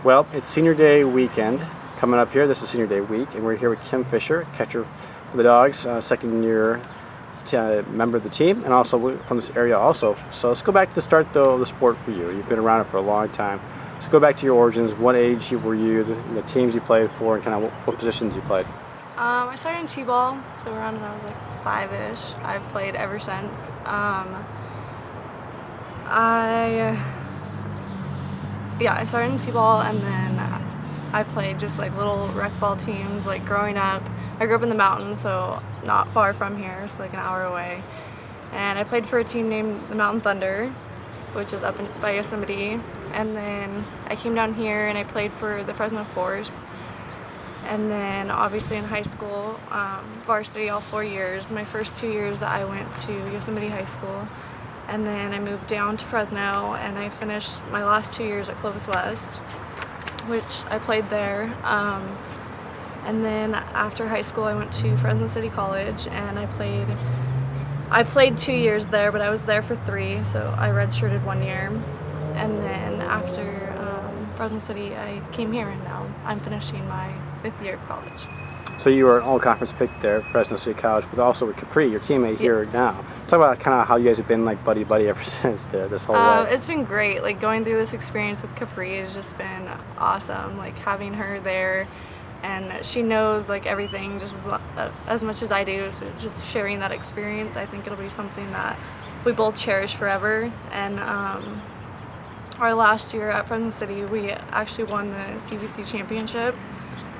Well, it's Senior Day weekend coming up here. This is Senior Day week, and we're here with Kim Fisher, catcher for the Dogs, second-year member of the team, and also from this area also. So let's go back to the start, though, of the sport for you. You've been around it for a long time. So go back to your origins. What age were you, the teams you played for, and kind of what positions you played? I started in T-ball, so around when I was like 5-ish. I've played ever since. I started in T-ball, and then I played just like little rec ball teams like growing up. I grew up in the mountains, so not far from here, so like an hour away. And I played for a team named the Mountain Thunder, which is up by Yosemite. And then I came down here and I played for the Fresno Force. And then obviously in high school, varsity all 4 years. My first 2 years I went to Yosemite High School. And then I moved down to Fresno, and I finished my last 2 years at Clovis West, which I played there. And then after high school, I went to Fresno City College, and I played 2 years there, but I was there for 3, so I redshirted 1 year. And then after Fresno City, I came here, and now I'm finishing my 5th year of college. So you were an all-conference pick there, Fresno City College, but also with Capri, your teammate here now. Talk about kind of how you guys have been like buddy-buddy ever since this whole way. It's been great. Like going through this experience with Capri has just been awesome. Like having her there, and she knows like everything just as much as I do. So just sharing that experience, I think it'll be something that we both cherish forever. And our last year at Fresno City, we actually won the CVC championship.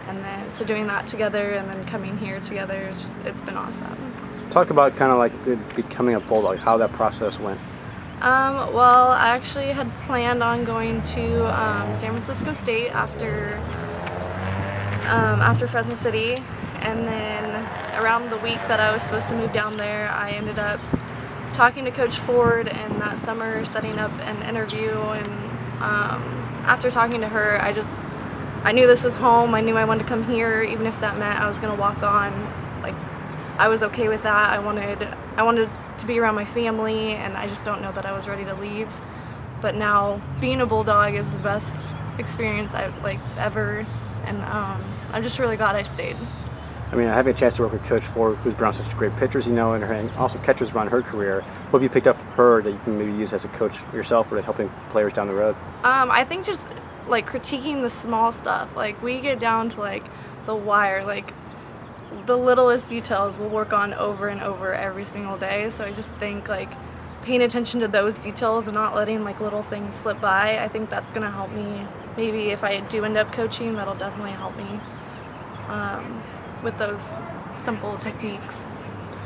And then, so doing that together and then coming here together, it's been awesome. Talk about kind of like becoming a Bulldog, how that process went. Well, I actually had planned on going to San Francisco State after Fresno City. And then around the week that I was supposed to move down there, I ended up talking to Coach Ford, and that summer setting up an interview. And after talking to her, I knew this was home. I knew I wanted to come here, even if that meant I was going to walk on. Like, I was okay with that. I wanted to be around my family, and I just don't know that I was ready to leave. But now, being a Bulldog is the best experience I've like ever, and I'm just really glad I stayed. I mean, having a chance to work with Coach Ford, who's brought such great pitchers, and also catchers around her career. What have you picked up from her that you can maybe use as a coach yourself or helping players down the road? I think just like critiquing the small stuff. Like we get down to like the wire, like the littlest details we'll work on over and over every single day. So I just think like paying attention to those details and not letting like little things slip by, I think that's gonna help me. Maybe if I do end up coaching, that'll definitely help me with those simple techniques.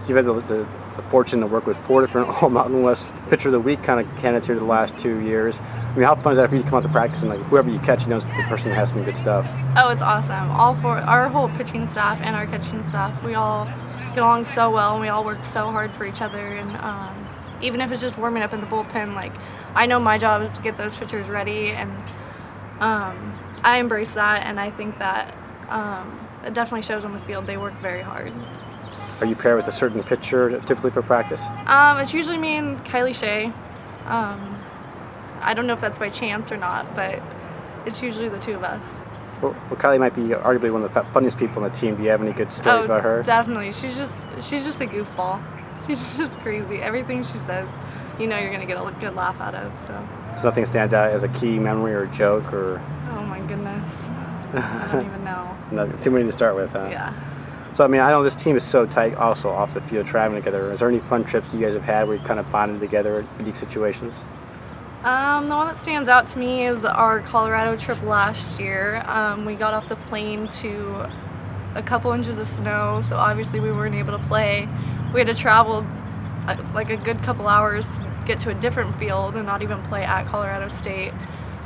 You've had the fortune to work with 4 different All Mountain West Pitcher of the Week kind of candidates here the last 2 years. I mean, how fun is that for you to come out to practice and like whoever you catch, is the person that has some good stuff? Oh, it's awesome. All 4, our whole pitching staff and our catching staff, we all get along so well, and we all work so hard for each other. And even if it's just warming up in the bullpen, like I know my job is to get those pitchers ready, and I embrace that, and I think that it definitely shows on the field. They work very hard. Are you paired with a certain pitcher typically for practice? It's usually me and Kylie Shea. I don't know if that's by chance or not, but it's usually the 2 of us. Well, Kylie might be arguably one of the funniest people on the team. Do you have any good stories about her? Definitely. She's just a goofball. She's just crazy. Everything she says, you're gonna get a good laugh out of. So nothing stands out as a key memory or a joke or? Oh my goodness. I don't even know. No, too many to start with, huh? Yeah. So, I mean, I know this team is so tight also off the field, traveling together. Is there any fun trips you guys have had where you kind of bonded together in unique situations? The one that stands out to me is our Colorado trip last year. We got off the plane to a couple inches of snow, so obviously we weren't able to play. We had to travel like a good couple hours to get to a different field and not even play at Colorado State.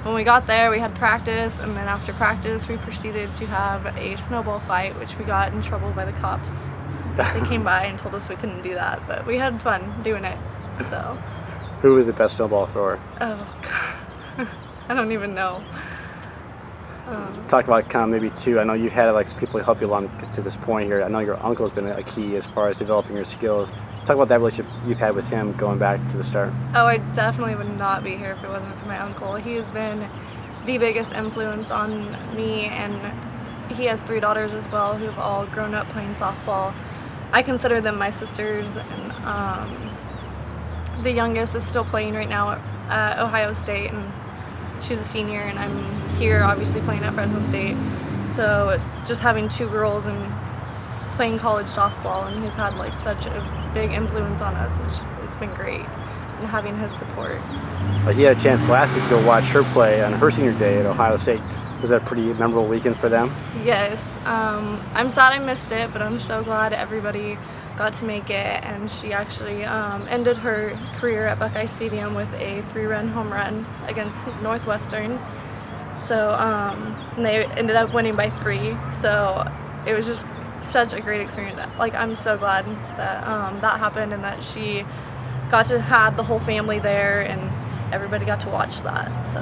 When we got there, we had practice, and then after practice, we proceeded to have a snowball fight, which we got in trouble by the cops. They came by and told us we couldn't do that, but we had fun doing it. So. Who was the best snowball thrower? Oh, God. I don't even know. Talk about kind of maybe 2. I know you had like people help you along to this point here. I know your uncle's been a key as far as developing your skills. Talk about that relationship you've had with him going back to the start. Oh, I definitely would not be here if it wasn't for my uncle. He has been the biggest influence on me, and he has 3 daughters as well who've all grown up playing softball. I consider them my sisters, and the youngest is still playing right now at Ohio State, and she's a senior, and I'm here obviously playing at Fresno State. So just having 2 girls and playing college softball, and he's had like such a big influence on us. It's been great, and having his support. He had a chance last week to go watch her play on her senior day at Ohio State. Was that a pretty memorable weekend for them? Yes. I'm sad I missed it, but I'm so glad everybody got to make it, and she actually ended her career at Buckeye Stadium with a 3-run home run against Northwestern. So and they ended up winning by 3. So it was just such a great experience. Like, I'm so glad that that happened, and that she got to have the whole family there, and everybody got to watch that. So.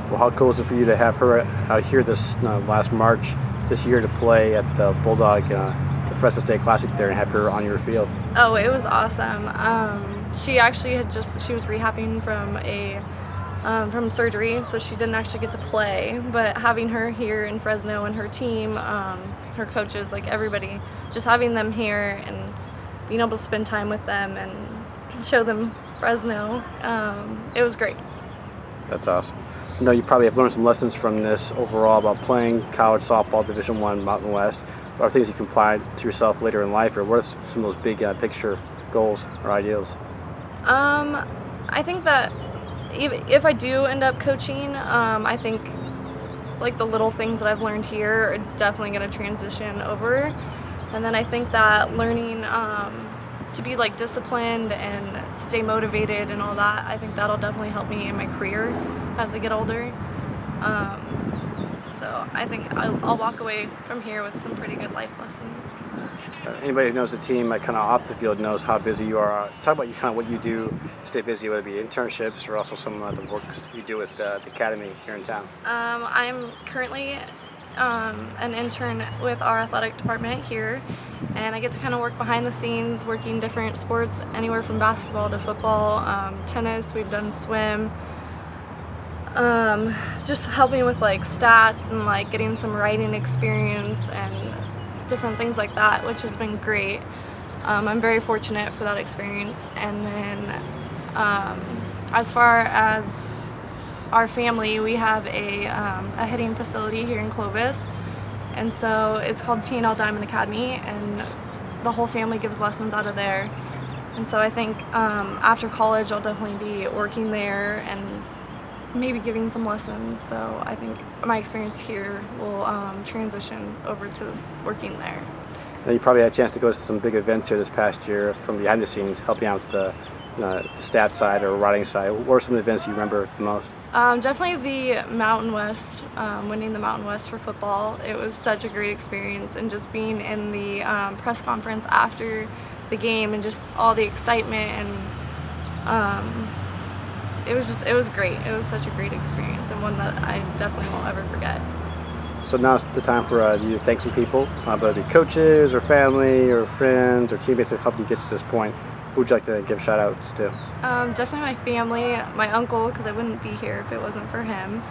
Well, how cool is it for you to have her out here this last March this year to play at the Bulldog, the Fresno State Classic there, and have her on your field? Oh, it was awesome. She actually she was rehabbing from surgery, so she didn't actually get to play. But having her here in Fresno, and her team, her coaches, like everybody, just having them here and being able to spend time with them and show them Fresno, it was great. That's awesome. I know you probably have learned some lessons from this overall about playing college softball, Division I, Mountain West. What are things you can apply to yourself later in life, or what are some of those big picture goals or ideals? I think that if I do end up coaching, I think like the little things that I've learned here are definitely going to transition over. And then I think that learning to be like disciplined and stay motivated and all that, I think that'll definitely help me in my career as I get older. So I think I'll walk away from here with some pretty good life lessons. Anybody who knows the team, kind of off the field, knows how busy you are. Talk about kind of what you do to stay busy, whether it be internships or also some of the work you do with the academy here in town. I'm currently an intern with our athletic department here, and I get to kind of work behind the scenes, working different sports, anywhere from basketball to football, tennis. We've done swim. Just helping with like stats and like getting some writing experience and different things like that, which has been great. I'm very fortunate for that experience. And then as far as our family, we have a hitting facility here in Clovis, and so it's called T&L Diamond Academy, and the whole family gives lessons out of there. And so I think after college I'll definitely be working there and maybe giving some lessons. So I think my experience here will transition over to working there. Now, you probably had a chance to go to some big events here this past year from behind the scenes, helping out the stat side or writing side. What were some of the events you remember the most? Definitely the Mountain West, winning the Mountain West for football. It was such a great experience, and just being in the press conference after the game and just all the excitement, and it was great. It was such a great experience, and one that I definitely won't ever forget. So now's the time for you to thank some people, whether it be coaches or family or friends or teammates that helped you get to this point. Who would you like to give shout outs to? Definitely my family, my uncle, because I wouldn't be here if it wasn't for him.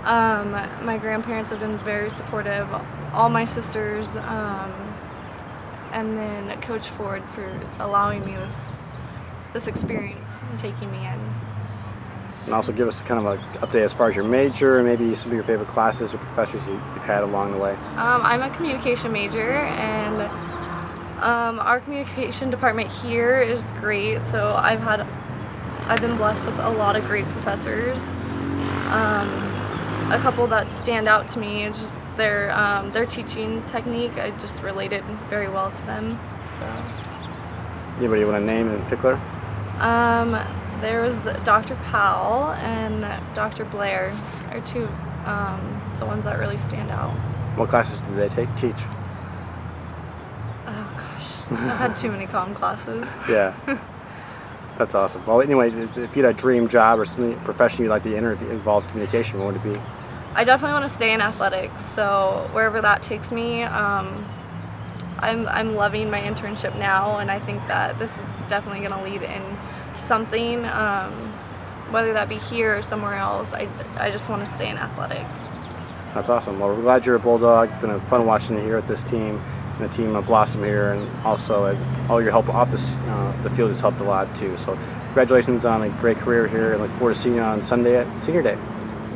My grandparents have been very supportive, all my sisters, and then Coach Ford for allowing me this experience and taking me in. And also give us kind of an update as far as your major and maybe some of your favorite classes or professors you've had along the way. I'm a communication major, and our communication department here is great. So I've been blessed with a lot of great professors. A couple that stand out to me is just their teaching technique. I just related very well to them. So. Anybody you want to name in particular? There was Dr. Powell and Dr. Blair are two the ones that really stand out. What classes did they teach? Oh gosh, I've had too many comm classes. Yeah, that's awesome. Well, anyway, if you had a dream job or something profession you'd like to involve communication, what would it be? I definitely want to stay in athletics, so wherever that takes me. I'm loving my internship now, and I think that this is definitely going to lead into something whether that be here or somewhere else, I just want to stay in athletics. That's awesome. Well, we're glad you're a Bulldog. It's been fun watching you here at this team, and the team blossom here, and also all your help off the field has helped a lot too. So congratulations on a great career here, and look forward to seeing you on Sunday at Senior Day.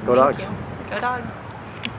Go Dogs. Thank you. Go Dogs.